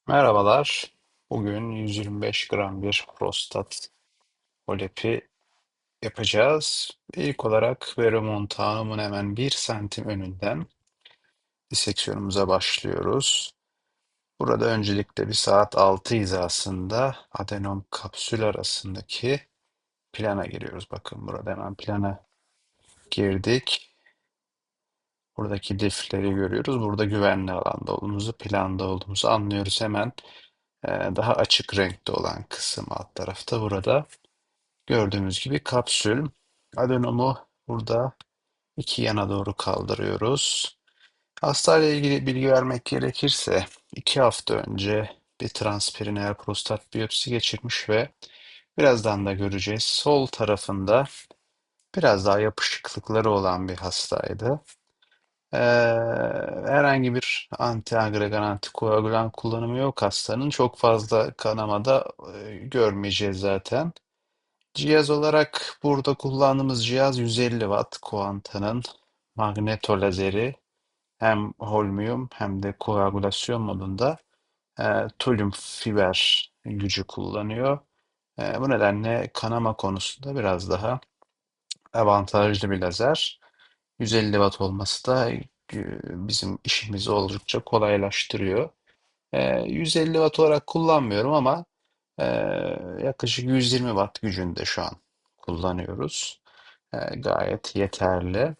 Merhabalar. Bugün 125 gram bir prostat polipi yapacağız. İlk olarak verumontanımın hemen 1 santim önünden diseksiyonumuza başlıyoruz. Burada öncelikle bir saat 6 hizasında adenom kapsül arasındaki plana giriyoruz. Bakın burada hemen plana girdik. Buradaki lifleri görüyoruz. Burada güvenli alanda olduğumuzu, planda olduğumuzu anlıyoruz hemen. Daha açık renkte olan kısım alt tarafta burada. Gördüğümüz gibi kapsül. Adenomu burada iki yana doğru kaldırıyoruz. Hastayla ilgili bilgi vermek gerekirse 2 hafta önce bir transperineal prostat biyopsisi geçirmiş ve birazdan da göreceğiz. Sol tarafında biraz daha yapışıklıkları olan bir hastaydı. Ee, Herhangi bir antiagregan, antikoagülan kullanımı yok hastanın. Çok fazla kanamada görmeyeceğiz zaten. Cihaz olarak burada kullandığımız cihaz 150 watt Quanta'nın magneto lazeri hem holmium hem de koagülasyon modunda tolyum fiber gücü kullanıyor. Bu nedenle kanama konusunda biraz daha avantajlı bir lazer. 150 watt olması da bizim işimizi oldukça kolaylaştırıyor. 150 watt olarak kullanmıyorum ama e, yaklaşık 120 watt gücünde şu an kullanıyoruz. Gayet yeterli.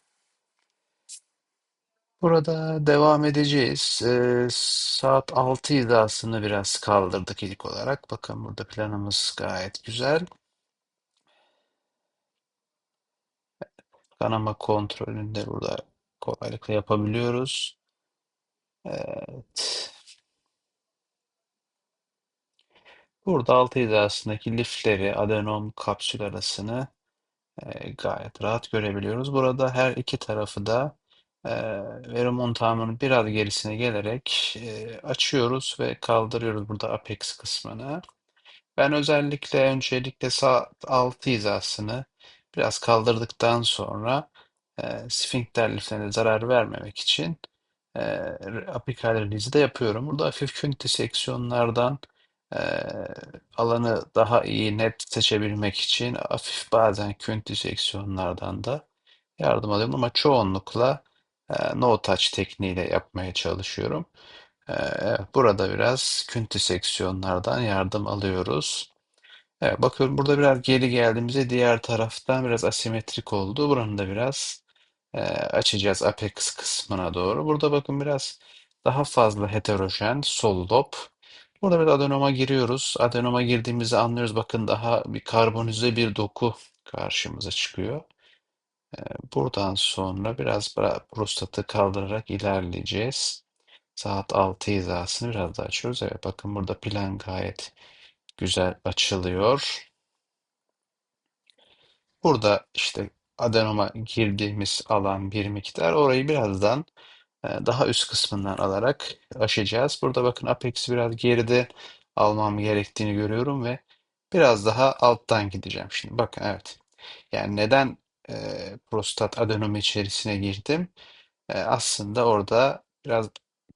Burada devam edeceğiz. Saat 6 hizasını biraz kaldırdık ilk olarak. Bakın burada planımız gayet güzel. Kanama kontrolünü de burada kolaylıkla yapabiliyoruz. Evet. Burada 6 hizasındaki lifleri, adenom kapsül arasını gayet rahat görebiliyoruz. Burada her iki tarafı da e, Veromon tağımının biraz gerisine gelerek açıyoruz ve kaldırıyoruz burada apex kısmını. Ben öncelikle sağ alt hizasını biraz kaldırdıktan sonra sfinkter liflerine zarar vermemek için e, apikal release'i de yapıyorum. Burada hafif künti seksiyonlardan e, alanı daha iyi net seçebilmek için hafif bazen künti seksiyonlardan da yardım alıyorum ama çoğunlukla no touch tekniğiyle yapmaya çalışıyorum. Evet, burada biraz künti seksiyonlardan yardım alıyoruz. Evet, bakıyorum burada biraz geri geldiğimizde diğer taraftan biraz asimetrik oldu. Buranın da biraz açacağız apex kısmına doğru. Burada bakın biraz daha fazla heterojen sol lob. Burada bir adenoma giriyoruz. Adenoma girdiğimizi anlıyoruz. Bakın daha bir karbonize bir doku karşımıza çıkıyor. Buradan sonra biraz prostatı kaldırarak ilerleyeceğiz. Saat 6 hizasını biraz daha açıyoruz. Evet, bakın burada plan gayet güzel açılıyor. Burada işte adenoma girdiğimiz alan bir miktar. Orayı birazdan daha üst kısmından alarak aşacağız. Burada bakın apex'i biraz geride almam gerektiğini görüyorum ve biraz daha alttan gideceğim. Şimdi bakın evet. Yani neden e, prostat adenomu içerisine girdim? Aslında orada biraz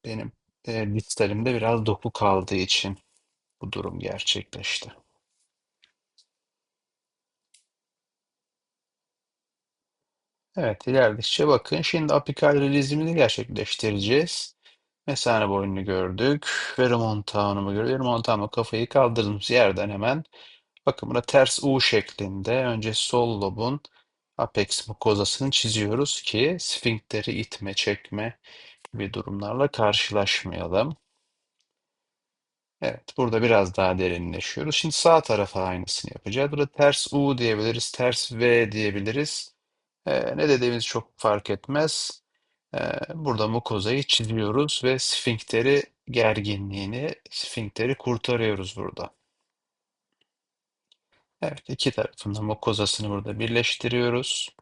benim listerimde biraz doku kaldığı için bu durum gerçekleşti. Evet, ilerledikçe bakın. Şimdi apikal release'imizi gerçekleştireceğiz. Mesane boynunu gördük. Ve remontanımı gördük. Remontanıma kafayı kaldırdığımız yerden hemen bakın buna ters U şeklinde önce sol lobun apex mukozasını çiziyoruz ki sfinkteri itme, çekme gibi durumlarla karşılaşmayalım. Evet, burada biraz daha derinleşiyoruz. Şimdi sağ tarafa aynısını yapacağız. Burada ters U diyebiliriz, ters V diyebiliriz. Ne dediğimiz çok fark etmez. Burada mukozayı çiziyoruz ve sfinkteri kurtarıyoruz burada. Evet, iki tarafında mukozasını burada birleştiriyoruz.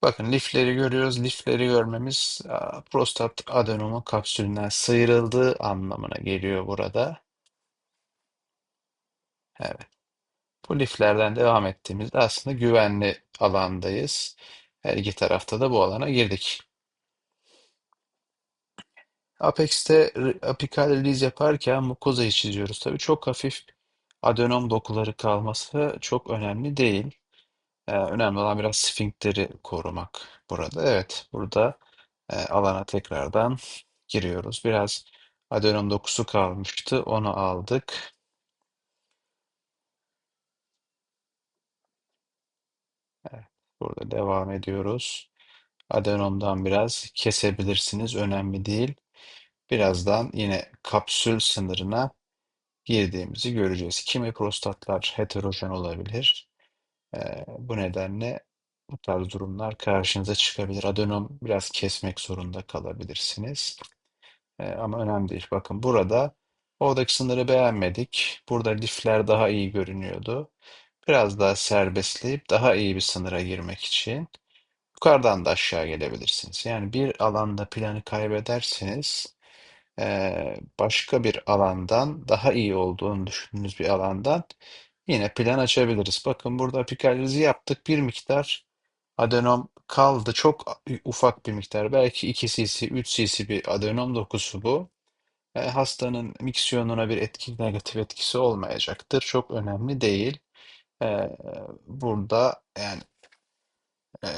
Bakın lifleri görüyoruz. Lifleri görmemiz prostat adenomu kapsülünden sıyrıldığı anlamına geliyor burada. Evet. Bu liflerden devam ettiğimizde aslında güvenli alandayız. Her iki tarafta da bu alana girdik. Apikal release yaparken mukozayı çiziyoruz. Tabii çok hafif adenom dokuları kalması çok önemli değil. Önemli olan biraz sfinkteri korumak burada. Evet, burada alana tekrardan giriyoruz. Biraz adenom dokusu kalmıştı. Onu aldık. Evet, burada devam ediyoruz. Adenomdan biraz kesebilirsiniz. Önemli değil. Birazdan yine kapsül sınırına girdiğimizi göreceğiz. Kimi prostatlar heterojen olabilir. Bu nedenle bu tarz durumlar karşınıza çıkabilir. Adenom biraz kesmek zorunda kalabilirsiniz. Ama önemli değil. Bakın burada oradaki sınırı beğenmedik. Burada lifler daha iyi görünüyordu. Biraz daha serbestleyip daha iyi bir sınıra girmek için yukarıdan da aşağı gelebilirsiniz. Yani bir alanda planı kaybederseniz başka bir alandan daha iyi olduğunu düşündüğünüz bir alandan yine plan açabiliriz. Bakın burada apikalizi yaptık. Bir miktar adenom kaldı. Çok ufak bir miktar. Belki 2 cc, 3 cc bir adenom dokusu bu. Hastanın miksiyonuna bir negatif etkisi olmayacaktır. Çok önemli değil. E, Burada yani e,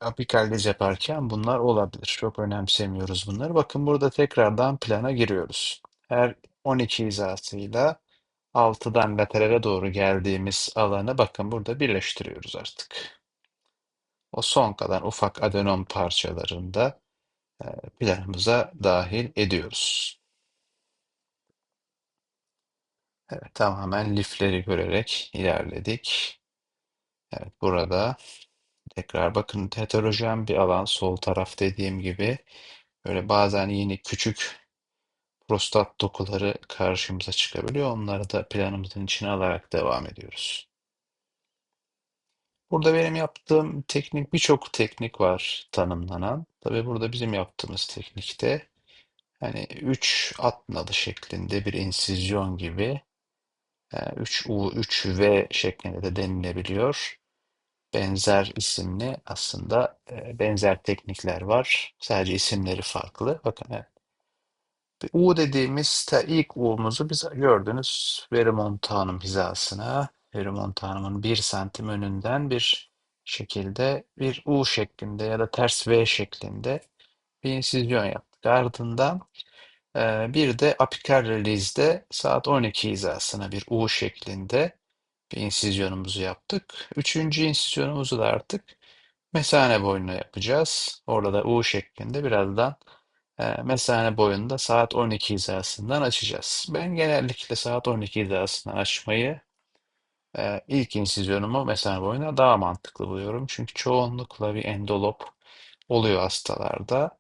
apikaliz yaparken bunlar olabilir. Çok önemsemiyoruz bunları. Bakın burada tekrardan plana giriyoruz. Her 12 hizasıyla 6'dan laterale doğru geldiğimiz alanı bakın burada birleştiriyoruz artık. O son kalan ufak adenom parçalarını da e, planımıza dahil ediyoruz. Evet, tamamen lifleri görerek ilerledik. Evet, burada tekrar bakın heterojen bir alan sol taraf dediğim gibi böyle bazen yine küçük prostat dokuları karşımıza çıkabiliyor. Onları da planımızın içine alarak devam ediyoruz. Burada benim yaptığım teknik birçok teknik var tanımlanan. Tabii burada bizim yaptığımız teknikte hani 3 at nalı şeklinde bir insizyon gibi 3U, 3V şeklinde de denilebiliyor. Benzer isimli aslında benzer teknikler var. Sadece isimleri farklı. Bakın evet. U dediğimiz ilk U'muzu biz gördünüz veri montanım hizasına. Veri montanımın 1 santim önünden bir şekilde bir U şeklinde ya da ters V şeklinde bir insizyon yaptık. Ardından bir de apikal release'de saat 12 hizasına bir U şeklinde bir insizyonumuzu yaptık. Üçüncü insizyonumuzu da artık mesane boyuna yapacağız. Orada da U şeklinde birazdan mesane boyunda saat 12 hizasından açacağız. Ben genellikle saat 12 hizasından açmayı ilk insizyonumu mesane boyuna daha mantıklı buluyorum. Çünkü çoğunlukla bir endolop oluyor hastalarda.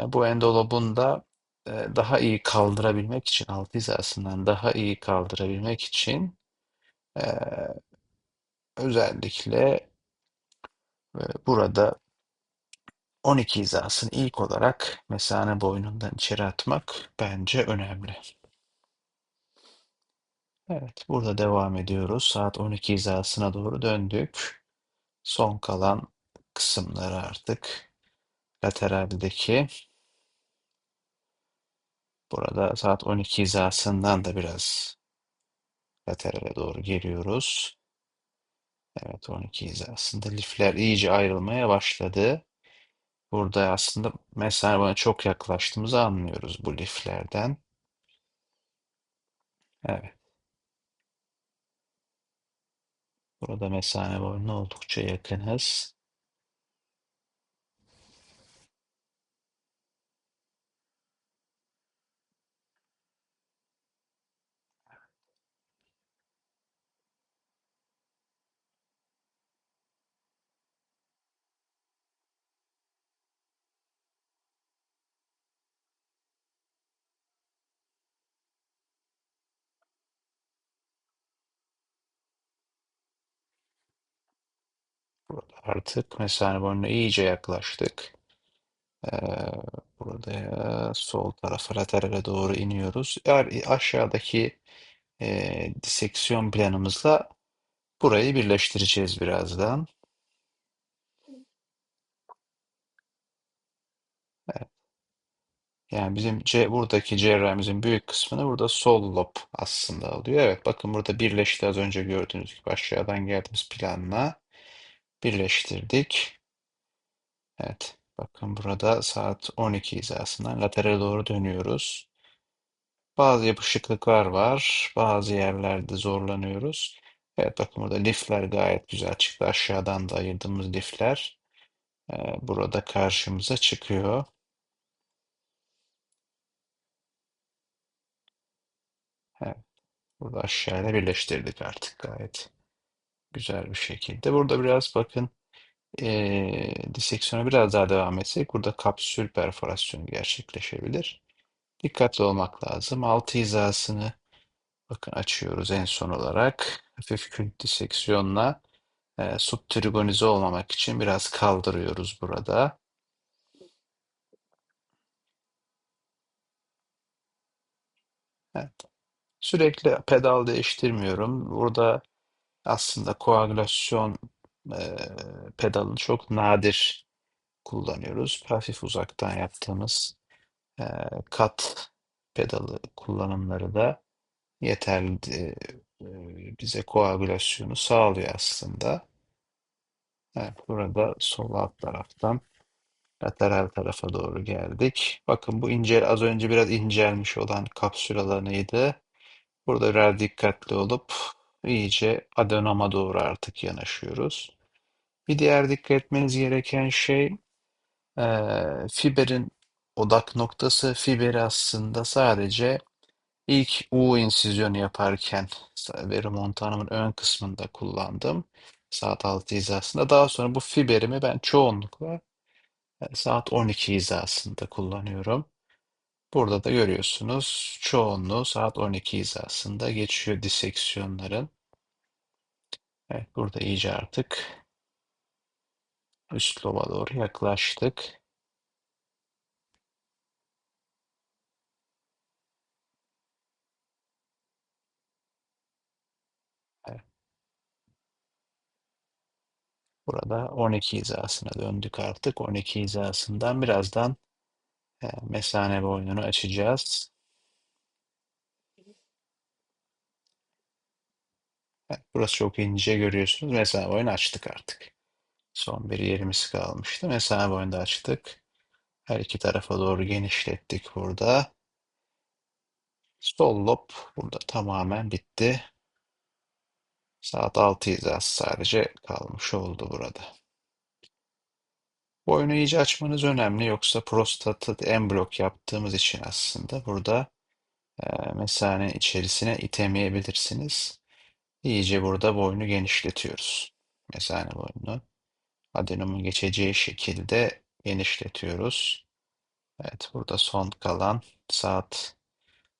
Bu endolobun da daha iyi kaldırabilmek için, alt hizasından daha iyi kaldırabilmek için e, özellikle burada 12 hizasını ilk olarak mesane boynundan içeri atmak bence önemli. Evet, burada devam ediyoruz. Saat 12 hizasına doğru döndük. Son kalan kısımları artık lateraldeki burada saat 12 hizasından da biraz laterale doğru geliyoruz. Evet, 12 hizasında lifler iyice ayrılmaya başladı. Burada aslında mesane boyuna çok yaklaştığımızı anlıyoruz bu liflerden. Evet, burada mesane boyuna oldukça yakınız. Burada artık mesane boyuna iyice yaklaştık. Ee, Burada sol tarafa laterale doğru iniyoruz. Aşağıdaki diseksiyon planımızla burayı birleştireceğiz birazdan. Yani bizim buradaki cerrahimizin büyük kısmını burada sol lob aslında alıyor. Evet, bakın burada birleşti, az önce gördüğünüz gibi aşağıdan geldiğimiz planla birleştirdik. Evet, bakın burada saat 12 hizasından laterale doğru dönüyoruz. Bazı yapışıklıklar var. Bazı yerlerde zorlanıyoruz. Evet, bakın burada lifler gayet güzel çıktı. Aşağıdan da ayırdığımız lifler burada karşımıza çıkıyor. Evet, burada aşağıyla birleştirdik artık gayet güzel bir şekilde. Burada biraz bakın, diseksiyona biraz daha devam etsek burada kapsül perforasyonu gerçekleşebilir. Dikkatli olmak lazım. Altı hizasını bakın açıyoruz en son olarak. Hafif kült diseksiyonla subtrigonize olmamak için biraz kaldırıyoruz burada. Evet. Sürekli pedal değiştirmiyorum. Burada aslında koagülasyon e, pedalını çok nadir kullanıyoruz. Hafif uzaktan yaptığımız e, kat pedalı kullanımları da yeterli, bize koagülasyonu sağlıyor aslında. Evet, burada sol alt taraftan lateral tarafa doğru geldik. Bakın bu az önce biraz incelmiş olan kapsül alanıydı. Burada biraz dikkatli olup iyice adenoma doğru artık yanaşıyoruz. Bir diğer dikkat etmeniz gereken şey, fiberin odak noktası. Fiberi aslında sadece ilk U insizyonu yaparken Vero Montanum'un ön kısmında kullandım. Saat 6 hizasında. Daha sonra bu fiberimi ben çoğunlukla saat 12 hizasında kullanıyorum. Burada da görüyorsunuz çoğunluğu saat 12 hizasında geçiyor diseksiyonların. Evet, burada iyice artık üst loba doğru yaklaştık. Evet, burada 12 hizasına döndük artık. 12 hizasından birazdan mesane boynunu açacağız. Evet, burası çok ince görüyorsunuz. Mesane boyunu açtık artık. Son bir yerimiz kalmıştı. Mesane boyunu da açtık. Her iki tarafa doğru genişlettik burada. Sol lob burada tamamen bitti. Saat 6 hizası sadece kalmış oldu burada. Boynu iyice açmanız önemli. Yoksa prostatı en blok yaptığımız için aslında burada mesanenin içerisine itemeyebilirsiniz. İyice burada boynu genişletiyoruz. Mesane boynunu. Adenomun geçeceği şekilde genişletiyoruz. Evet, burada son kalan saat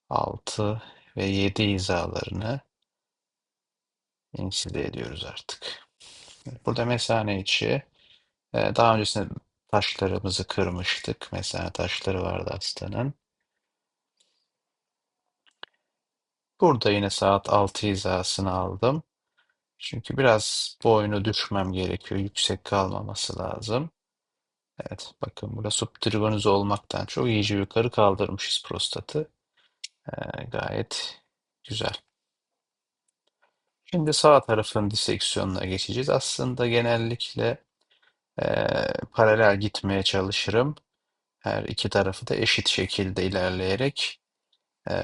6 ve 7 hizalarını inside ediyoruz artık. Evet, burada mesane içi. Daha öncesinde taşlarımızı kırmıştık. Mesane taşları vardı hastanın. Burada yine saat 6 hizasını aldım. Çünkü biraz boynu düşmem gerekiyor. Yüksek kalmaması lazım. Evet, bakın burada subtrigonize olmaktan çok iyice yukarı kaldırmışız prostatı. Gayet güzel. Şimdi sağ tarafın diseksiyonuna geçeceğiz. Aslında genellikle paralel gitmeye çalışırım. Her iki tarafı da eşit şekilde ilerleyerek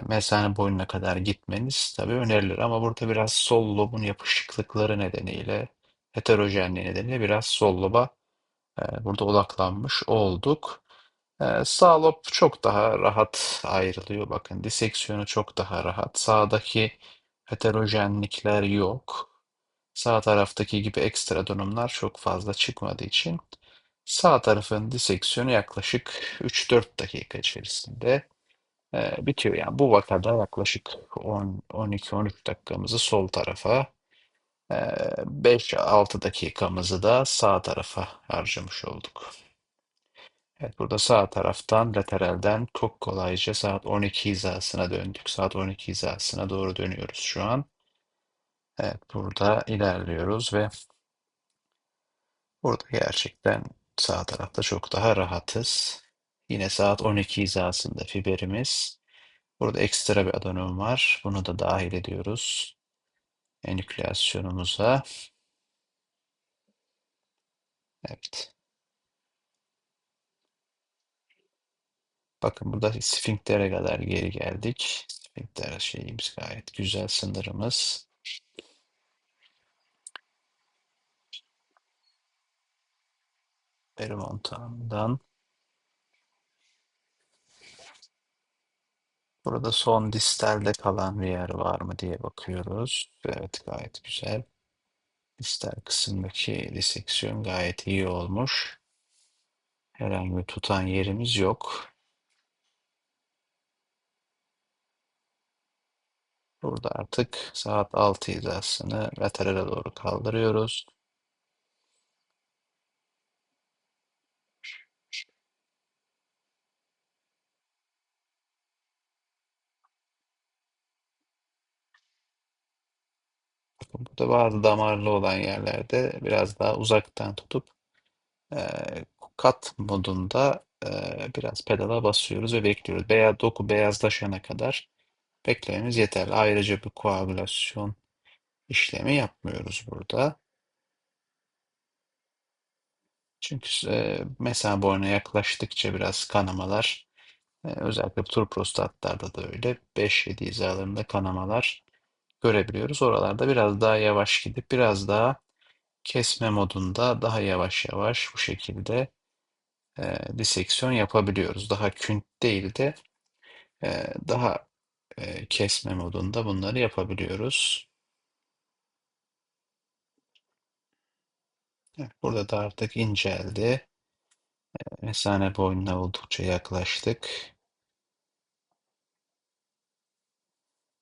mesane boyuna kadar gitmeniz tabii önerilir. Ama burada biraz sol lobun yapışıklıkları nedeniyle, heterojenliği nedeniyle biraz sol loba burada odaklanmış olduk. Sağ lob çok daha rahat ayrılıyor. Bakın diseksiyonu çok daha rahat. Sağdaki heterojenlikler yok. Sağ taraftaki gibi ekstra donumlar çok fazla çıkmadığı için sağ tarafın diseksiyonu yaklaşık 3-4 dakika içerisinde bitiyor. Yani bu vakada yaklaşık 10, 12-13 dakikamızı sol tarafa, 5-6 dakikamızı da sağ tarafa harcamış olduk. Evet, burada sağ taraftan lateralden çok kolayca saat 12 hizasına döndük. Saat 12 hizasına doğru dönüyoruz şu an. Evet, burada ilerliyoruz ve burada gerçekten sağ tarafta çok daha rahatız. Yine saat 12 hizasında fiberimiz. Burada ekstra bir adenom var. Bunu da dahil ediyoruz enükleasyonumuza. Evet. Bakın burada sfinktere kadar geri geldik. Sfinkter şeyimiz gayet güzel, sınırımız. Perimontandan. Burada son distalde kalan bir yer var mı diye bakıyoruz. Evet, gayet güzel. Distal kısımdaki diseksiyon gayet iyi olmuş. Herhangi bir tutan yerimiz yok. Burada artık saat 6 hizasını laterale doğru kaldırıyoruz. Bakın burada bazı damarlı olan yerlerde biraz daha uzaktan tutup kat modunda biraz pedala basıyoruz ve bekliyoruz. Veya doku beyazlaşana kadar beklememiz yeterli. Ayrıca bir koagülasyon işlemi yapmıyoruz burada. Çünkü mesela boyuna yaklaştıkça biraz kanamalar, özellikle tur prostatlarda da öyle 5-7 hizalarında kanamalar görebiliyoruz. Oralarda biraz daha yavaş gidip biraz daha kesme modunda daha yavaş yavaş bu şekilde diseksiyon yapabiliyoruz. Daha künt değil de daha kesme modunda bunları yapabiliyoruz. Evet, burada da artık inceldi. Mesane boynuna oldukça yaklaştık.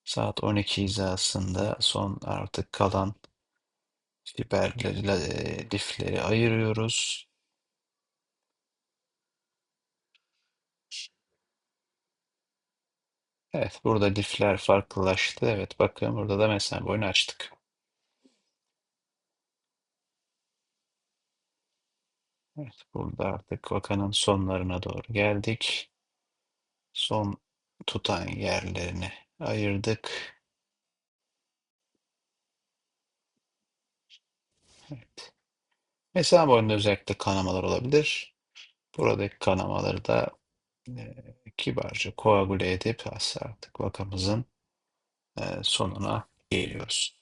Saat 12 hizasında son artık kalan fiberleri, lifleri ayırıyoruz. Evet, burada lifler farklılaştı. Evet, bakın burada da mesane boyunu açtık. Evet, burada artık vakanın sonlarına doğru geldik. Son tutan yerlerini ayırdık. Evet. Mesane boyunda özellikle kanamalar olabilir. Buradaki kanamaları da kibarca koagüle edip artık vakamızın sonuna geliyoruz.